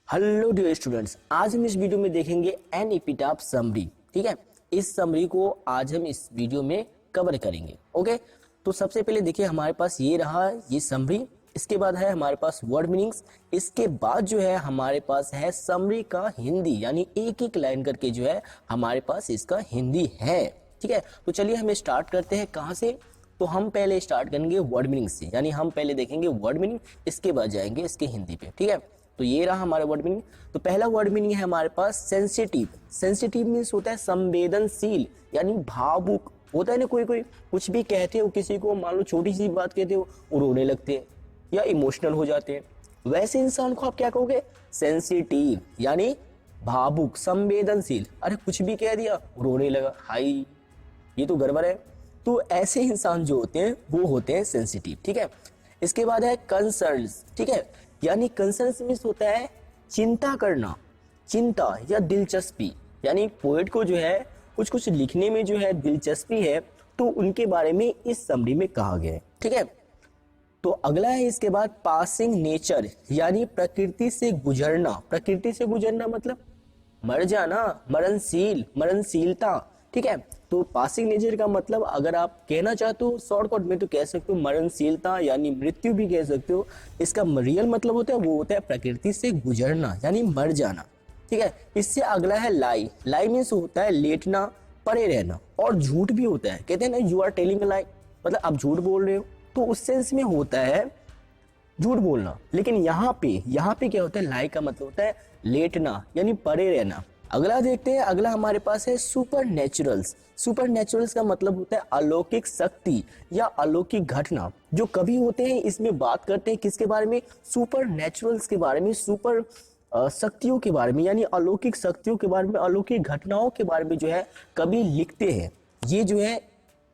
Hello dear students, आज हम इस वीडियो में देखेंगे एन एपिटाफ समरी। ठीक है, इस समरी को आज हम इस वीडियो में कवर करेंगे। ओके, तो सबसे पहले देखिए हमारे पास ये रहा ये समरी, इसके बाद है हमारे पास वर्ड मीनिंग्स, इसके बाद जो है हमारे पास है समरी का हिंदी, यानी एक एक लाइन करके जो है हमारे पास इसका हिंदी है। ठीक है, तो चलिए हम स्टार्ट करते हैं। कहाँ से? तो हम पहले स्टार्ट करेंगे वर्ड मीनिंग से, यानी हम पहले देखेंगे वर्ड मीनिंग, इसके बाद जाएंगे इसके हिंदी पे। ठीक है, तो ये रहा हमारा वर्ड मीनिंग। तो पहला वर्ड मीनिंग है हमारे पास सेंसिटिव। सेंसिटिव मीन्स होता है संवेदनशील, यानी भावुक होता है ना। कोई कोई कुछ भी कहते हो किसी को, मान लो छोटी सी बात कहते हो, वो रोने लगते हैं या इमोशनल हो जाते हैं, वैसे इंसान को आप क्या कहोगे? सेंसिटिव, यानी भावुक संवेदनशील। अरे कुछ भी कह दिया रोने लगा, हाई ये तो गड़बड़ है। तो ऐसे इंसान जो होते हैं वो होते हैं सेंसिटिव। ठीक है, इसके बाद है कंसर्न्स। ठीक है, यानी कंसर्न्स मीन्स होता है चिंता करना, चिंता या दिलचस्पी, यानी पोएट को जो है कुछ कुछ लिखने में जो है दिलचस्पी है, तो उनके बारे में इस समरी में कहा गया है। ठीक है, तो अगला है इसके बाद पासिंग नेचर, यानी प्रकृति से गुजरना। प्रकृति से गुजरना मतलब मर जाना, मरणशील, मरणशीलता। ठीक है, तो पासिंग नेचर का मतलब अगर आप कहना चाहते हो शॉर्टकट में तो कह सकते हो मरणशीलता, यानी मृत्यु भी कह सकते हो। इसका रियल मतलब होता है वो होता है प्रकृति से गुजरना, यानी मर जाना। ठीक है, इससे अगला है लाई। लाई मीन्स होता है लेटना, पड़े रहना, और झूठ भी होता है। कहते हैं ना यू आर टेलिंग लाई, मतलब आप झूठ बोल रहे हो, तो उस सेंस में होता है झूठ बोलना। लेकिन यहाँ पे क्या होता है? लाई का मतलब होता है लेटना, यानी पड़े रहना। अगला देखते हैं, अगला हमारे पास है सुपर नेचुरल्स। सुपर नेचुरल्स का मतलब होता है अलौकिक शक्ति या अलौकिक घटना जो कभी होते हैं। इसमें बात करते हैं किसके बारे में? सुपर नेचुरल्स के बारे में, सुपर शक्तियों के बारे में, यानी अलौकिक शक्तियों के बारे में, अलौकिक घटनाओं के बारे में जो है कभी लिखते हैं। ये जो है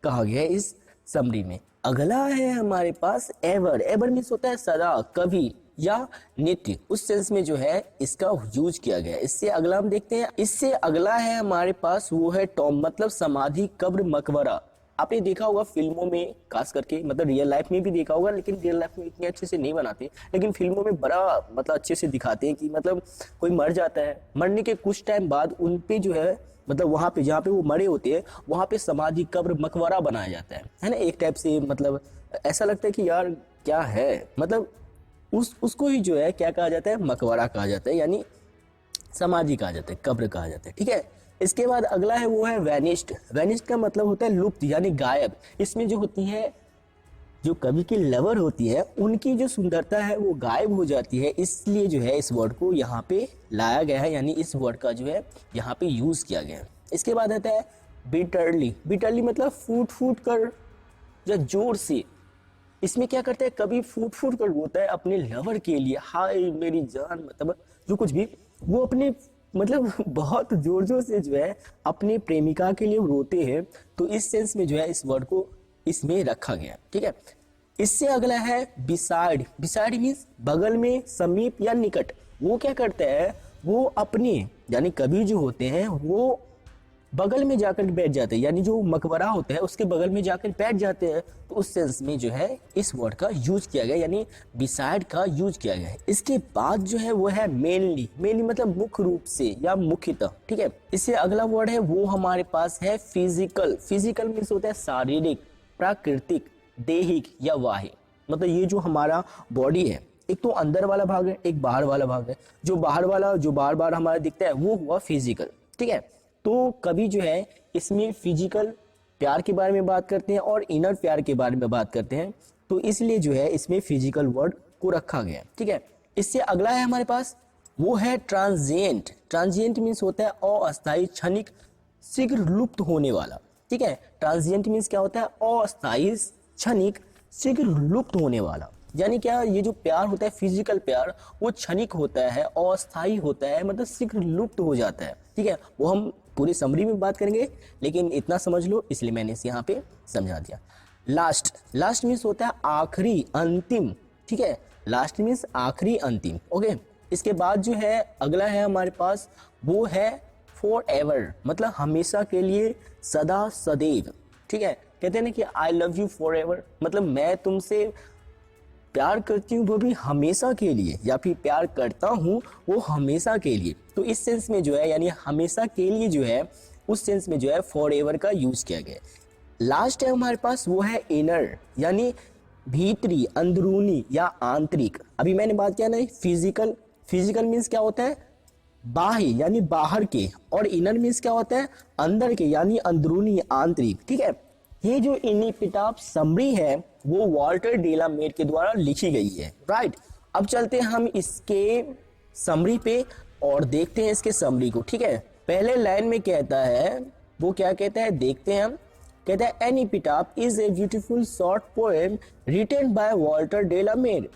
कहा गया है इस समरी में। अगला है हमारे पास एवर। एवर मीन्स होता है सदा, कभी या नित्य, उस सेंस में जो है इसका यूज किया गया है। इससे अगला हम देखते हैं, इससे अगला है हमारे पास वो है टॉम, मतलब समाधि, कब्र, मकबरा। आपने देखा होगा फिल्मों में खास करके, मतलब रियल लाइफ में भी देखा होगा, लेकिन रियल लाइफ में इतने अच्छे से नहीं बनाते, लेकिन फिल्मों में बड़ा मतलब अच्छे से दिखाते हैं कि मतलब कोई मर जाता है, मरने के कुछ टाइम बाद उन पे जो है मतलब वहां पे जहाँ पे वो मरे होते हैं वहां पे समाधि, कब्र, मकबरा बनाया जाता है ना। एक टाइप से मतलब ऐसा लगता है कि यार क्या है, मतलब उसको ही जो है क्या कहा जाता है? मकबरा कहा जाता है, यानी समाधि कहा जाता है, कब्र कहा जाता है। ठीक है, इसके बाद अगला है वो है वैनिस्ड। वैनिस्ड का मतलब होता है लुप्त, यानी गायब। इसमें जो होती है, जो कवि की लवर होती है, उनकी जो सुंदरता है वो गायब हो जाती है, इसलिए जो है इस वर्ड को यहाँ पे लाया गया है, यानी इस वर्ड का जो है यहाँ पे यूज किया गया है। इसके बाद आता है बिटरली। बिटरली मतलब फूट फूट कर या जोर से। इसमें क्या करते हैं? कभी फूट फूट कर रोता है अपने लवर के लिए, हाय मेरी जान, मतलब जो कुछ भी वो अपने मतलब बहुत जोर जोर से जो है अपने प्रेमिका के लिए रोते हैं। तो इस सेंस में जो है इस वर्ड को इसमें रखा गया। ठीक है, इससे अगला है बिसाइड। बिसाइड मीन्स बगल में, समीप या निकट। वो क्या करता है? वो अपने यानी कवि जो होते हैं वो बगल में जाकर बैठ जाते हैं, यानी जो मकबरा होता है उसके बगल में जाकर बैठ जाते हैं। तो उस सेंस में जो है इस वर्ड का यूज किया गया, यानी बिसाइड का यूज किया गया है। इसके बाद जो है वो है मेनली। मेनली मतलब मुख्य रूप से या मुख्यतः। ठीक है, इससे अगला वर्ड है वो हमारे पास है फिजिकल। फिजिकल मीन्स होता है शारीरिक, प्राकृतिक, दैहिक या बाह्य। मतलब ये जो हमारा बॉडी है, एक तो अंदर वाला भाग है, एक बाहर वाला भाग है। जो बाहर वाला जो बार बार हमारा दिखता है वो हुआ फिजिकल। ठीक है, तो कभी जो है इसमें फिजिकल प्यार के बारे में बात करते हैं और इनर प्यार के बारे में बात करते हैं, तो इसलिए जो है इसमें फिजिकल वर्ड को रखा गया है। ठीक है, इससे अगला है हमारे पास वो है ट्रांजिएंट। ट्रांजिएंट मीन्स होता है अस्थायी, क्षणिक, शीघ्र लुप्त होने वाला। ठीक है, ट्रांजिएंट मीन्स क्या होता है? अस्थायी, क्षणिक, शीघ्र लुप्त होने वाला। यानी क्या, ये जो प्यार होता है फिजिकल प्यार वो क्षणिक होता है, अस्थायी होता है, मतलब शीघ्र लुप्त हो जाता है। ठीक है, वो हम पूरी समरी में बात करेंगे, लेकिन इतना समझ लो इसलिए मैंने इसे यहाँ पे समझा दिया। लास्ट। लास्ट मीन्स होता है आखिरी, अंतिम। ठीक है, लास्ट मीन्स आखिरी, अंतिम। ओके, इसके बाद जो है अगला है हमारे पास वो है फॉर एवर, मतलब हमेशा के लिए, सदा, सदैव। ठीक है, कहते हैं ना कि I love you for ever, मतलब मैं तुमसे प्यार करती हूँ वो भी हमेशा के लिए, या फिर प्यार करता हूँ वो हमेशा के लिए। तो इस सेंस में जो है यानी हमेशा के लिए जो है, उस सेंस में जो है फॉर एवर का यूज किया गया है। लास्ट है हमारे पास वो है इनर, यानी भीतरी, अंदरूनी या आंतरिक। अभी मैंने बात किया ना फिजिकल, फिजिकल मीन्स क्या होता है बाह्य यानी बाहर के, और इनर मीन्स क्या होता है अंदर के यानी अंदरूनी आंतरिक। ठीक है, ये जो इनिपिटाफ समरी है वो वॉल्टर डेलामेड के द्वारा लिखी गई है। राइट, अब चलते हैं हम इसके समरी पे और देखते हैं इसके समरी को। ठीक है, पहले लाइन में कहता है, वो क्या कहता है देखते हैं हम। कहता है an epitaph is a beautiful short poem written by Walter de la Mare.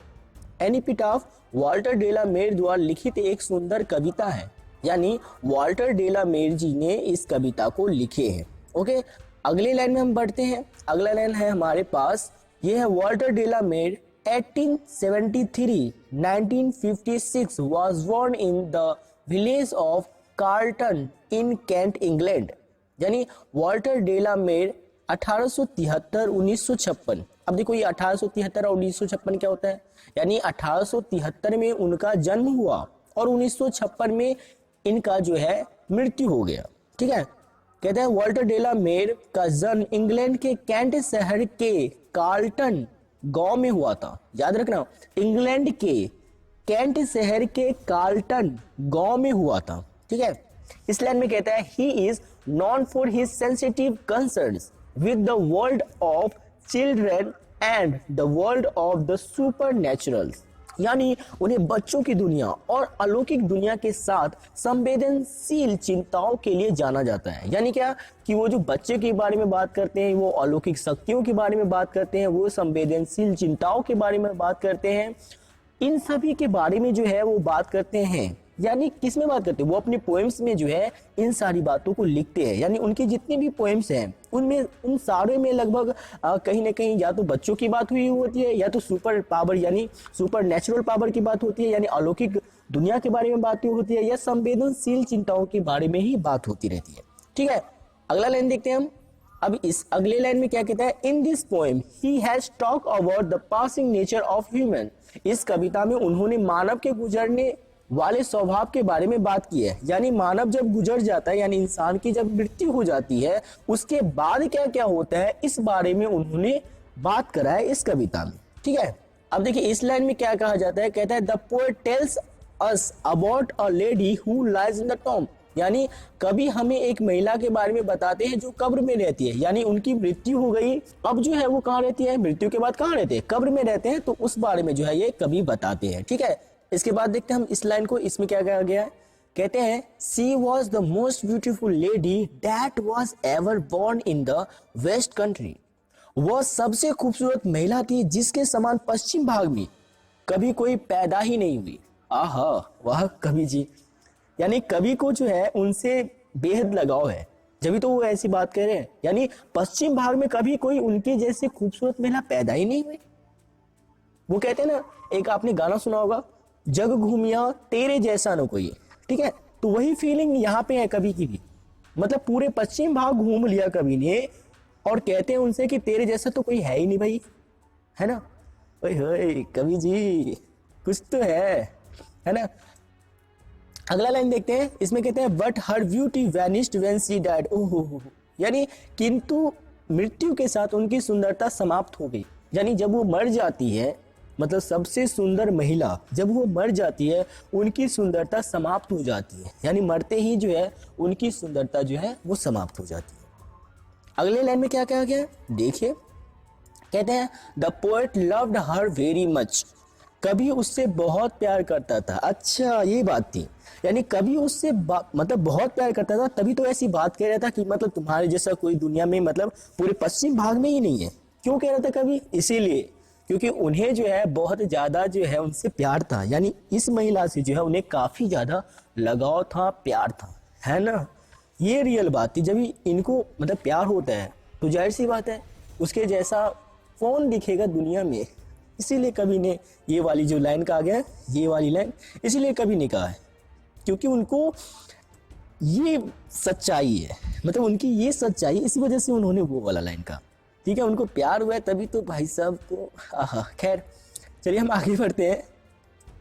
An epitaph Walter de la Mare द्वारा लिखित एक सुंदर कविता है, यानी वॉल्टर डेलामेड जी ने इस कविता को लिखे हैं। ओके, अगली लाइन में हम बढ़ते हैं। अगला लाइन है हमारे पास, ये है Walter de la Mare 1873-1956 was born in the village of Charlton in Kent England. यानी वॉल्टर डेलामेड 1873-1956। अब देखो ये 1873 और 1956 क्या होता है, यानी 1873 में उनका जन्म हुआ और 1956 में इनका जो है मृत्यु हो गया। ठीक है, कहते हैं वॉल्टर डेलामेड का जन्म इंग्लैंड के कैंट शहर के कार्लटन गांव में हुआ था। याद रखना, इंग्लैंड के कैंट शहर के कार्लटन गांव में हुआ था। ठीक है, इस लाइन में कहता है he is non for his sensitive concerns with the world of children and the world of the supernatural. यानी उन्हें बच्चों की दुनिया और अलौकिक दुनिया के साथ संवेदनशील चिंताओं के लिए जाना जाता है। यानी क्या कि वो जो बच्चे के बारे में बात करते हैं, वो अलौकिक शक्तियों के बारे में बात करते हैं, वो संवेदनशील चिंताओं के बारे में बात करते हैं, इन सभी के बारे में जो है वो बात करते हैं। यानी किस में बात करते हैं, वो अपने पोएम्स में जो है इन सारी बातों को लिखते हैं। यानी उनकी जितनी भी पोएम्स हैं उनमें, उन सारे में लगभग कहीं ना कहीं या तो बच्चों की बात हुई होती है, या तो सुपर पावर यानी सुपर नेचुरल पावर की बात होती है, यानी अलौकिक दुनिया के बारे में बात होती है, या संवेदनशील चिंताओं के बारे में ही बात होती रहती है। ठीक है, अगला लाइन देखते हैं हम। अब इस अगले लाइन में क्या कहता है, in this poem he has talk about the passing nature of human. इस कविता में उन्होंने मानव के गुजरने वाले स्वभाव के बारे में बात की है। यानी मानव जब गुजर जाता है, यानी इंसान की जब मृत्यु हो जाती है, उसके बाद क्या क्या होता है इस बारे में उन्होंने बात करा है इस कविता में। ठीक है, अब देखिए इस लाइन में क्या कहा जाता है, कहता है the poet tells us about a lady who lies in the tomb. यानी कभी हमें एक महिला के बारे में बताते हैं जो कब्र में रहती है, यानी उनकी मृत्यु हो गई, अब जो है वो कहाँ रहती है, मृत्यु के बाद कहाँ रहते हैं, कब्र में रहते हैं, तो उस बारे में जो है ये कवि बताते हैं। ठीक है, इसके बाद देखते हैं हम इस लाइन को, इसमें क्या कहा गया है, कहते हैं she was the most beautiful lady that was ever born in the west country. वह सबसे खूबसूरत महिला थी जिसके समान पश्चिम भाग में कभी कोई पैदा ही नहीं हुई। आहा वाह कवि जी, यानी कवि को जो है उनसे बेहद लगाव है, जब तो वो ऐसी बात कह रहे हैं। यानी पश्चिम भाग में कभी कोई उनके जैसे खूबसूरत महिला पैदा ही नहीं हुई। वो कहते हैं ना, एक आपने गाना सुना होगा, जग घूमिया तेरे जैसा न कोई। ठीक है, तो वही फीलिंग यहाँ पे है कवि की भी, मतलब पूरे पश्चिम भाग घूम लिया कवि ने और कहते हैं उनसे कि तेरे जैसा तो कोई है ही नहीं भाई, है ना। ओए कवि जी कुछ तो है ना। अगला लाइन देखते हैं, इसमें कहते हैं but her beauty vanished when she died. ओहो, यानी किंतु मृत्यु के साथ उनकी सुंदरता समाप्त हो गई। यानी जब वो मर जाती है, मतलब सबसे सुंदर महिला जब वो मर जाती है उनकी सुंदरता समाप्त हो जाती है, यानी मरते ही जो है उनकी सुंदरता जो है वो समाप्त हो जाती है। अगले लाइन में क्या कहा गया देखिए, कहते हैं the poet loved her very much. कभी उससे बहुत प्यार करता था। अच्छा ये बात थी, यानी कभी उससे मतलब बहुत प्यार करता था, तभी तो ऐसी बात कह रहा था कि मतलब तुम्हारे जैसा कोई दुनिया में मतलब पूरे पश्चिम भाग में ही नहीं है। क्यों कह रहा था कभी, इसीलिए क्योंकि उन्हें जो है बहुत ज्यादा जो है उनसे प्यार था, यानी इस महिला से जो है उन्हें काफी ज्यादा लगाव था, प्यार था, है ना। ये रियल बात थी, जब इनको मतलब प्यार होता है तो जाहिर सी बात है उसके जैसा कौन दिखेगा दुनिया में। इसीलिए कवि ने ये वाली जो लाइन कहा गया, ये वाली लाइन इसीलिए कवि ने कहा है क्योंकि उनको ये सच्चाई है, मतलब उनकी ये सच्चाई, इसी वजह से उन्होंने वो वाला लाइन कहा। ठीक है, उनको प्यार हुआ है तभी तो भाई साहब तो खैर चलिए हम आगे बढ़ते हैं।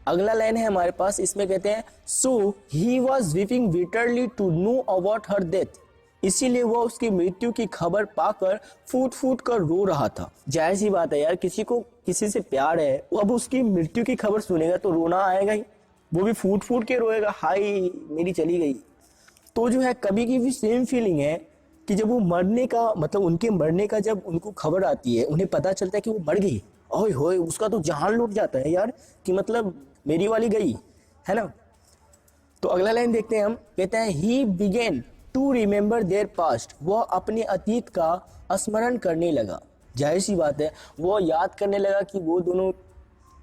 अगला लाइन है हमारे पास, इसमें कहते हैं so he was weeping bitterly to know about her death, इसीलिए वह उसकी मृत्यु की खबर पाकर फूट फूट कर रो रहा था। जाहिर सी बात है यार, किसी को किसी से प्यार है, वो अब उसकी मृत्यु की खबर सुनेगा तो रोना आएगा ही, वो भी फूट फूट के रोएगा, हाय मेरी चली गई। तो जो है कवि की भी सेम फीलिंग है कि जब वो मरने का मतलब उनके मरने का जब उनको खबर आती है, उन्हें पता चलता है कि वो मर गई, ओए होए उसका तो जान लूट जाता है यार कि मतलब मेरी वाली गई है ना। तो अगला लाइन देखते हैं हम, कहते हैं he began to remember their past, वह अपने अतीत का स्मरण करने लगा। जाहिर सी बात है, वो याद करने लगा कि वो दोनों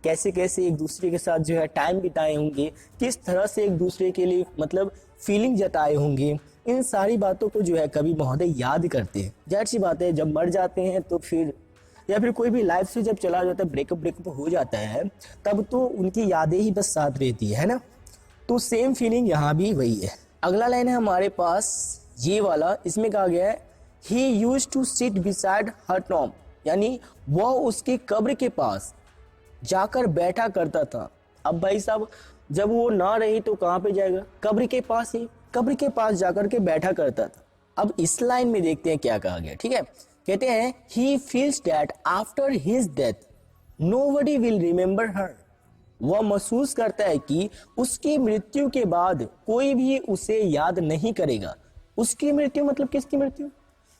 कैसे कैसे एक दूसरे के साथ जो है टाइम बिताए होंगे, किस तरह से एक दूसरे के लिए मतलब फीलिंग जताए होंगे। इन सारी बातों को जो है कवि महोदय याद करते हैं। जाहिर सी बात है, जब मर जाते हैं तो फिर या फिर कोई भी लाइफ से जब चला जाता है, ब्रेकअप हो जाता है, तब तो उनकी यादें ही बस साथ रहती है ना। तो सेम फीलिंग यहाँ भी वही है। अगला लाइन है हमारे पास ये वाला, इसमें कहा गया है he used to sit beside her Tom, यानी वह उसकी कब्र के पास जाकर बैठा करता था। अब भाई साहब जब वो ना रही तो कहाँ पे जाएगा, कब्र के पास ही, कब्र के पास जाकर के बैठा करता था। अब इस लाइन में देखते हैं क्या कहा गया, ठीक है। कहते हैं he feels that after his death nobody will remember her, वह महसूस करता है कि उसकी मृत्यु के बाद कोई भी उसे याद नहीं करेगा। उसकी मृत्यु मतलब किसकी मृत्यु,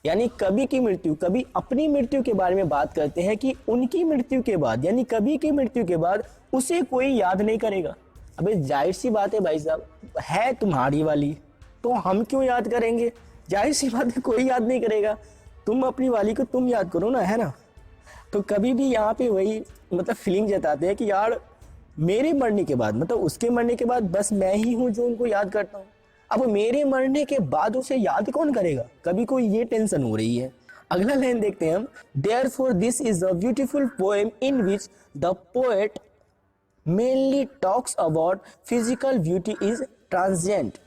यानी कवि की मृत्यु। कवि अपनी मृत्यु के बारे में बात करते हैं कि उनकी मृत्यु के बाद यानी कवि की मृत्यु के बाद उसे कोई याद नहीं करेगा। अबे जाहिर सी बात है भाई साहब, है तुम्हारी वाली तो हम क्यों याद करेंगे, जाहिर सी बात है कोई याद नहीं करेगा, तुम अपनी वाली को तुम याद करो ना, है ना। तो कभी भी यहाँ पे वही मतलब फीलिंग जताते हैं कि यार मेरे मरने के बाद मतलब उसके मरने के बाद बस मैं ही हूँ जो उनको याद करता हूँ। अब मेरे मरने के बाद उसे याद कौन करेगा, कभी को ये टेंशन हो रही है। अगला लाइन देखते हैं हम, therefore this is a beautiful poem in which the poet mainly talks about physical beauty is transient.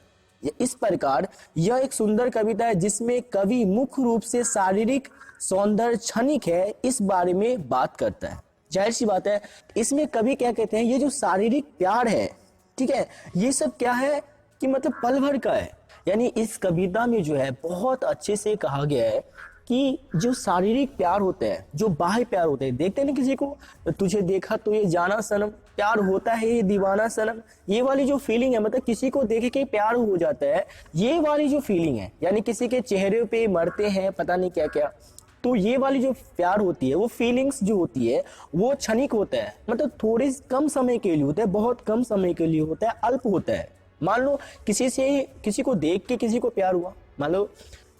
इस प्रकार यह एक सुंदर कविता है जिसमें कवि मुख्य रूप से शारीरिक सौंदर्य क्षणिक है इस बारे में बात करता है। जाहिर सी बात है, इसमें कवि क्या कहते हैं, ये जो शारीरिक प्यार है, ठीक है, ये सब क्या है कि मतलब पल भर का है। यानी इस कविता में जो है बहुत अच्छे से कहा गया है कि जो शारीरिक प्यार होते हैं, जो बाह्य प्यार होते हैं, देखते हैं ना किसी को, तुझे देखा तो ये जाना सनम, प्यार होता है ये दीवाना सनम, ये वाली जो फीलिंग है, मतलब किसी को देख के प्यार हो जाता है, ये वाली जो फीलिंग है, यानी किसी के चेहरे पे मरते हैं पता नहीं क्या क्या, तो ये वाली जो प्यार होती है, वो फीलिंग्स जो होती है वो क्षणिक होता है, मतलब थोड़े कम समय के लिए होता है, बहुत कम समय के लिए होता है, अल्प होता है। मान लो किसी को देख के किसी को प्यार हुआ, मान लो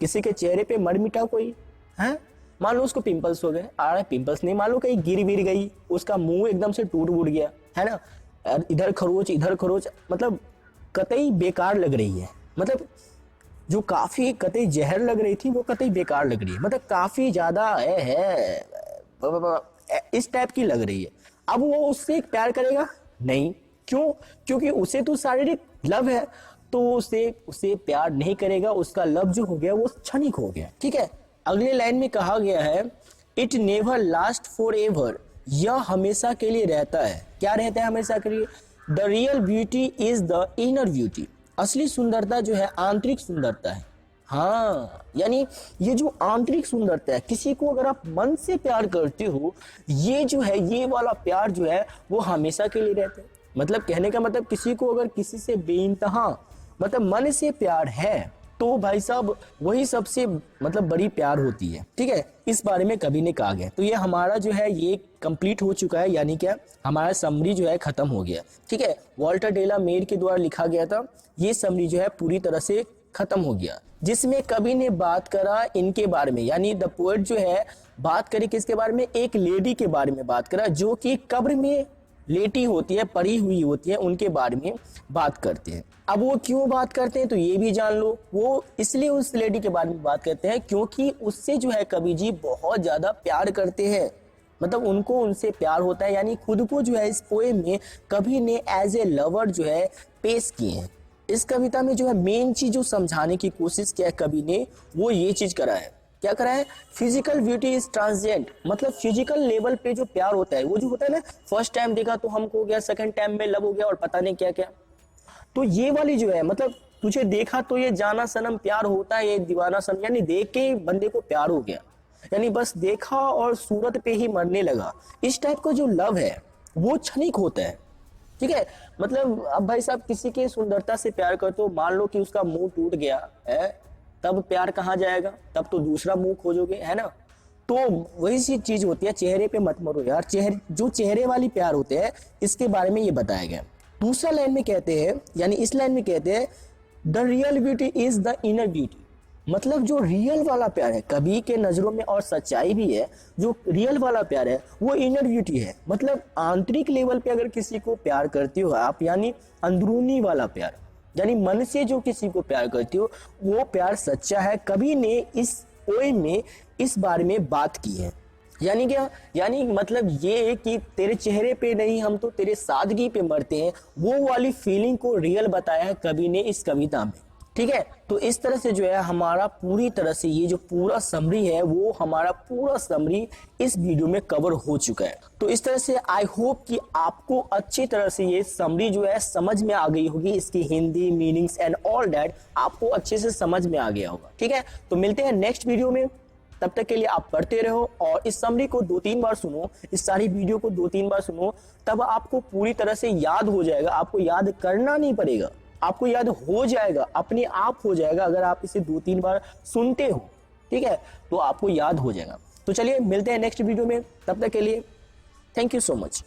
किसी के चेहरे पे मर मिटा कोई है, मान लो उसको पिंपल्स हो गए, पिंपल्स नहीं, मान लो कहीं गिर विर गई, उसका मुंह एकदम से टूट फूट गया है ना, इधर खरोच मतलब कतई बेकार लग रही है, मतलब जो काफी कतई जहर लग रही थी वो कतई बेकार लग रही है, मतलब काफी ज्यादा है इस टाइप की लग रही है। अब वो उससे प्यार करेगा नहीं, क्यों, क्योंकि उसे तो शारीरिक लव है, तो उसे प्यार नहीं करेगा, उसका लव जो हो गया वो क्षणिक हो गया, ठीक है। अगले लाइन में कहा गया है it never last for ever, यह हमेशा के लिए रहता है। क्या रहता है हमेशा के लिए, the real beauty is the inner beauty, असली सुंदरता जो है आंतरिक सुंदरता है। हाँ, यानी ये जो आंतरिक सुंदरता है, किसी को अगर आप मन से प्यार करते हो, ये जो है ये वाला प्यार जो है वो हमेशा के लिए रहता है। मतलब कहने का मतलब किसी को अगर किसी से बेइंतहा मतलब मन से प्यार है तो भाई साहब वही सबसे मतलब बड़ी प्यार होती है, ठीक है। इस बारे में कवि ने कहा गया। तो ये हमारा जो है ये कंप्लीट हो चुका है, यानी क्या हमारा समरी जो है खत्म हो गया, ठीक है। वॉल्टर डेला मेयर के द्वारा लिखा गया था, ये समरी जो है पूरी तरह से खत्म हो गया, जिसमें कवि ने बात करा इनके बारे में, यानी द पोएट जो है बात करी किसके बारे में, एक लेडी के बारे में बात करा जो कि कब्र में लेटी होती है, पड़ी हुई होती है, उनके बारे में बात करते हैं। अब वो क्यों बात करते हैं तो ये भी जान लो, वो इसलिए उस लेडी के बारे में बात करते हैं क्योंकि उससे जो है कवि जी बहुत ज्यादा प्यार करते हैं, मतलब उनको उनसे प्यार होता है, यानी खुद को जो है इस पोएम में कवि ने एज ए लवर जो है पेश किए हैं। इस कविता में जो है मेन चीज जो समझाने की कोशिश किया है कवि ने, वो ये चीज करा है क्या करा है, फिजिकल ब्यूटी इज ट्रांजिएंट, मतलब फिजिकल लेवल पे जो प्यार होता है वो जो होता है ना, फर्स्ट टाइम देखा तो हमको गया, सेकंड टाइम में लव हो गया और पता नहीं क्या क्या। तो ये वाली जो है मतलब तुझे देखा तो ये जाना सनम प्यार होता है, ये दीवाना सनम, यानी देख के बंदे को प्यार हो गया, यानी बस देखा और सूरत पे ही मरने लगा। इस टाइप का जो लव है वो क्षणिक होता है, ठीक है। मतलब अब भाई साहब किसी की सुंदरता से प्यार करते हो, मान लो कि उसका मुंह टूट गया है, तब प्यार कहाँ जाएगा, तब तो दूसरा मुंह खोजोगे, है ना। तो वही सी चीज होती है, चेहरे पे मत मरो यार, चेहरे वाली प्यार होते हैं, इसके बारे में ये बताया गया। दूसरा लाइन में कहते हैं, यानी इस लाइन में कहते हैं the real beauty is the inner beauty, मतलब जो रियल वाला प्यार है कभी के नजरों में और सच्चाई भी है, जो रियल वाला प्यार है वो इनर ब्यूटी है, मतलब आंतरिक लेवल पे अगर किसी को प्यार करती हो आप, यानी अंदरूनी वाला प्यार, यानी मन से जो किसी को प्यार करती हो वो प्यार सच्चा है। कभी ने इस पोएम में इस बारे में बात की है, यानी क्या, यानी मतलब ये कि तेरे चेहरे पे नहीं हम तो तेरे सादगी पे मरते हैं, वो वाली फीलिंग को रियल बताया है कवि ने इस कविता में, ठीक है। तो इस तरह से जो है हमारा पूरी तरह से ये जो पूरा समरी है वो हमारा पूरा समरी इस वीडियो में कवर हो चुका है। तो इस तरह से आई होप कि आपको अच्छी तरह से ये समरी जो है समझ में आ गई होगी, इसकी Hindi meanings and all that आपको अच्छे से समझ में आ गया होगा, ठीक है। तो मिलते हैं नेक्स्ट वीडियो में, तब तक के लिए आप पढ़ते रहो और इस समरी को 2-3 बार सुनो, इस सारी वीडियो को 2-3 बार सुनो, तब आपको पूरी तरह से याद हो जाएगा, आपको याद करना नहीं पड़ेगा, आपको याद हो जाएगा, अपने आप हो जाएगा, अगर आप इसे 2-3 बार सुनते हो, ठीक है, तो आपको याद हो जाएगा। तो चलिए मिलते हैं नेक्स्ट वीडियो में, तब तक के लिए थैंक यू सो मच।